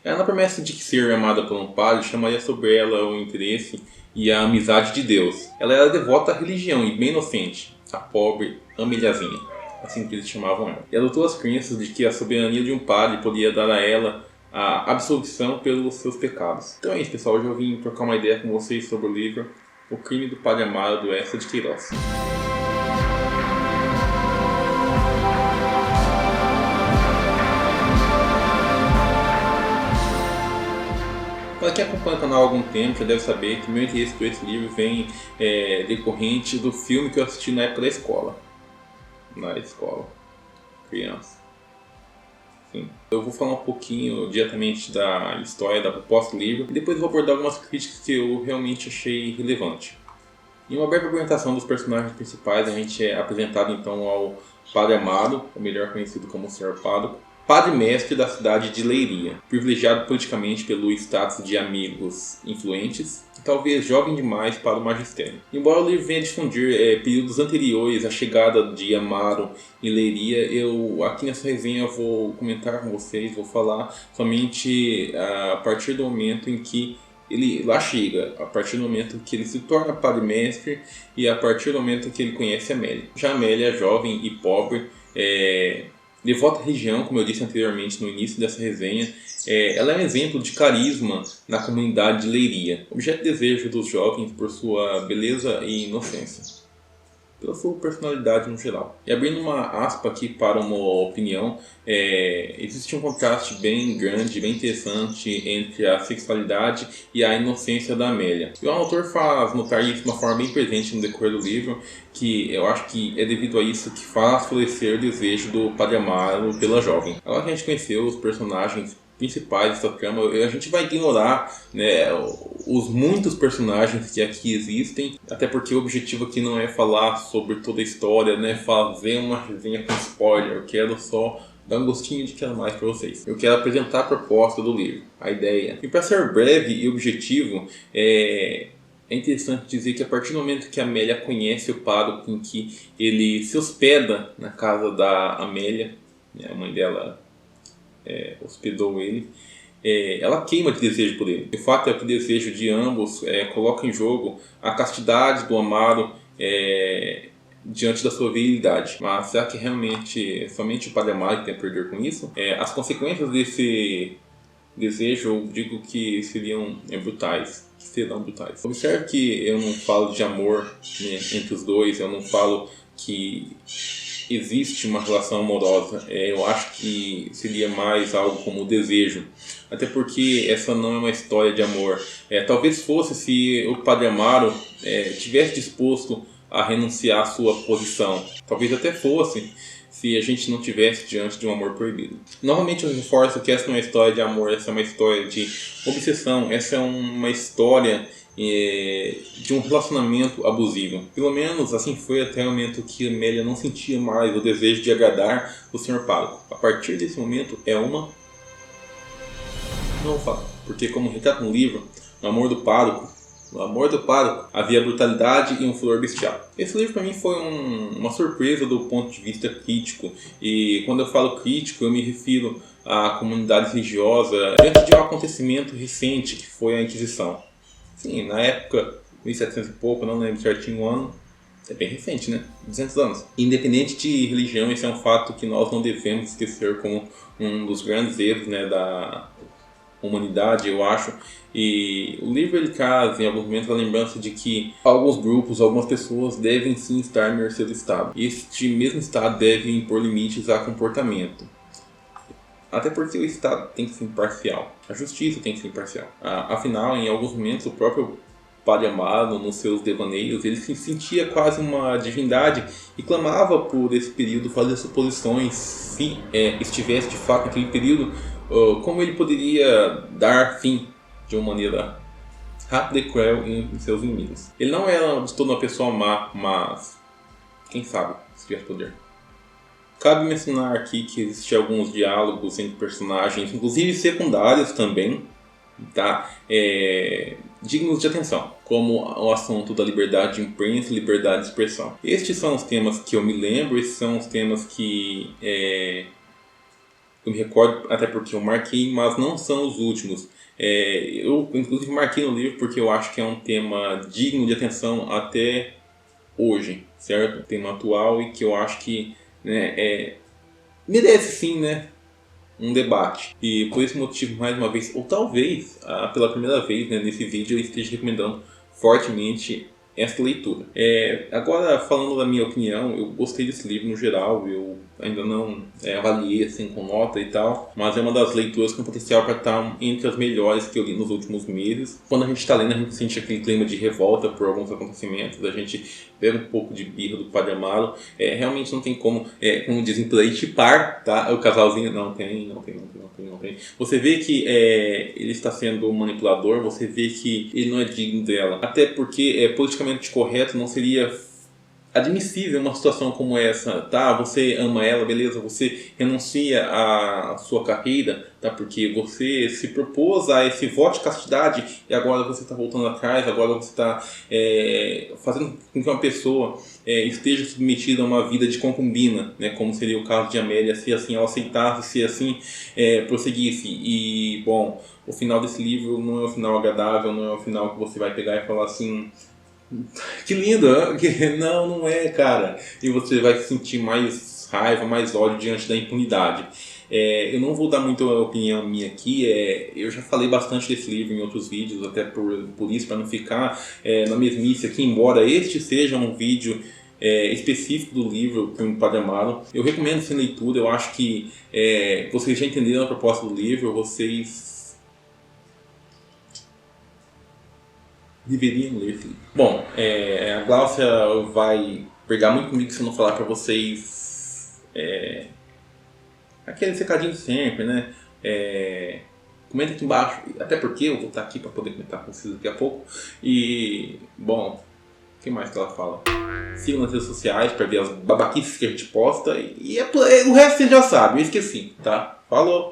Ela, na promessa de que ser amada por um padre chamaria sobre ela o interesse e a amizade de Deus. Ela era devota à religião e bem inocente, a pobre Ameliazinha, assim que eles chamavam ela. E adotou as crenças de que a soberania de um padre poderia dar a ela a absolvição pelos seus pecados. Então é isso, pessoal. Hoje eu vim trocar uma ideia com vocês sobre o livro O Crime do Padre Amaro, do Eça de Queiroz. Para quem acompanha o canal há algum tempo já deve saber que meu interesse por esse livro vem decorrente do filme que eu assisti na época da escola. Na escola. Criança. Sim. Eu vou falar um pouquinho diretamente da história, da proposta do livro, e depois vou abordar algumas críticas que eu realmente achei relevantes. Em uma breve apresentação dos personagens principais, a gente é apresentado então ao Padre Amaro, ou melhor conhecido como Sr. Pároco, padre-mestre da cidade de Leiria, privilegiado politicamente pelo status de amigos influentes e talvez jovem demais para o magistério. Embora o livro venha difundir períodos anteriores à chegada de Amaro em Leiria, eu aqui nessa resenha vou comentar com vocês, vou falar somente a partir do momento em que ele lá chega, a partir do momento que ele se torna padre-mestre e a partir do momento que ele conhece Amélia. Já Amélia, jovem e pobre, devota à religião, como eu disse anteriormente no início dessa resenha, ela é um exemplo de carisma na comunidade de Leiria, objeto de desejo dos jovens por sua beleza e inocência, pela sua personalidade no geral. E abrindo uma aspa aqui para uma opinião, existe um contraste bem grande, bem interessante entre a sexualidade e a inocência da Amélia. E o autor faz notar isso de uma forma bem presente no decorrer do livro, que eu acho que é devido a isso que faz florescer o desejo do Padre Amaro pela jovem. Agora que a gente conheceu os personagens principais dessa trama, a gente vai ignorar, né, os muitos personagens que aqui existem, até porque o objetivo aqui não é falar sobre toda a história, né, fazer uma resenha com spoiler. Eu quero só dar um gostinho de quero mais para vocês. Eu quero apresentar a proposta do livro, a ideia. E para ser breve e objetivo, é interessante dizer que a partir do momento que a Amélia conhece o pároco, em que ele se hospeda na casa da Amélia, né, a mãe dela hospedou ele, ela queima de desejo por ele. O fato é que o desejo de ambos coloca em jogo a castidade do Amaro diante da sua virilidade. Mas será que realmente somente o Padre Amaro tem a perder com isso? As consequências desse desejo, eu digo que seriam brutais. Serão brutais. Observe que eu não falo de amor, né, entre os dois, eu não falo que existe uma relação amorosa. Eu acho que seria mais algo como desejo, até porque essa não é uma história de amor. Talvez fosse se o Padre Amaro tivesse disposto a renunciar à sua posição. Talvez até fosse se a gente não tivesse diante de um amor proibido. Novamente eu reforço que essa não é uma história de amor, essa é uma história de obsessão, essa é uma história de um relacionamento abusivo. Pelo menos assim foi até o momento que Amélia não sentia mais o desejo de agradar o Sr. Pároco. A partir desse momento não vou falar, porque como retrata no livro, no amor do pároco havia brutalidade e um furor bestial. Esse livro para mim foi uma surpresa do ponto de vista crítico, e quando eu falo crítico eu me refiro à comunidade religiosa diante de um acontecimento recente que foi a Inquisição. Sim, na época, 1700 e pouco, não lembro certinho o ano, é bem recente, né? 200 anos. Independente de religião, esse é um fato que nós não devemos esquecer como um dos grandes erros, né, da humanidade, eu acho. E o livro ele traz em alguns momentos a lembrança de que alguns grupos, algumas pessoas devem sim estar à mercê do Estado. E este mesmo Estado deve impor limites a comportamento. Até porque o Estado tem que ser imparcial. A justiça tem que ser imparcial. Afinal, em alguns momentos, o próprio Padre Amaro, nos seus devaneios, ele se sentia quase uma divindade e clamava por esse período fazer suposições, se estivesse de fato naquele período, como ele poderia dar fim de uma maneira rápida e cruel em seus inimigos. Ele não era de toda uma pessoa má, mas quem sabe se tivesse poder. Cabe mencionar aqui que existem alguns diálogos entre personagens, inclusive secundários também, tá? Dignos de atenção, como o assunto da liberdade de imprensa e liberdade de expressão. Estes são os temas que eu me lembro, esses são os temas que eu me recordo, até porque eu marquei, mas não são os últimos. Eu, inclusive, marquei no livro porque eu acho que é um tema digno de atenção até hoje, certo? Tema atual e que eu acho que, né, merece sim, né, um debate. E por esse motivo, mais uma vez, ou talvez pela primeira vez, né, nesse vídeo, eu esteja recomendando fortemente essa leitura. Agora, falando da minha opinião, eu gostei desse livro no geral, eu ainda não avaliei assim com nota e tal, mas é uma das leituras com potencial para estar entre as melhores que eu li nos últimos meses. Quando a gente está lendo, a gente sente aquele clima de revolta por alguns acontecimentos, a gente pega um pouco de birra do Padre Amaro. Realmente não tem como dizem por aí, chipar, tá? O casalzinho não tem. Você vê que ele está sendo um manipulador, você vê que ele não é digno dela. Até porque politicamente correto não seria admissível uma situação como essa, tá? Você ama ela, beleza, você renuncia à sua carreira, tá? Porque você se propôs a esse voto de castidade e agora você está voltando atrás, agora você está fazendo com que uma pessoa esteja submetida a uma vida de concubina, né? Como seria o caso de Amélia, se assim ela aceitasse, se assim prosseguisse. E, bom, o final desse livro não é um final agradável, não é um final que você vai pegar e falar assim: que lindo, não é, cara. E você vai sentir mais raiva, mais ódio diante da impunidade. Eu não vou dar muita opinião minha aqui, eu já falei bastante desse livro em outros vídeos, até por isso, para não ficar na mesmice aqui, embora este seja um vídeo específico do livro do Padre Amaro. Eu recomendo essa leitura, eu acho que vocês já entenderam a proposta do livro, vocês deveriam ler esse livro. Bom, a Gláucia vai pegar muito comigo se eu não falar pra vocês aquele recadinho sempre, né? Comenta aqui embaixo, até porque eu vou estar aqui para poder comentar com vocês daqui a pouco. E, bom, o que mais que ela fala? Sigam nas redes sociais para ver as babaquices que a gente posta. E o resto você já sabe, eu esqueci, tá? Falou!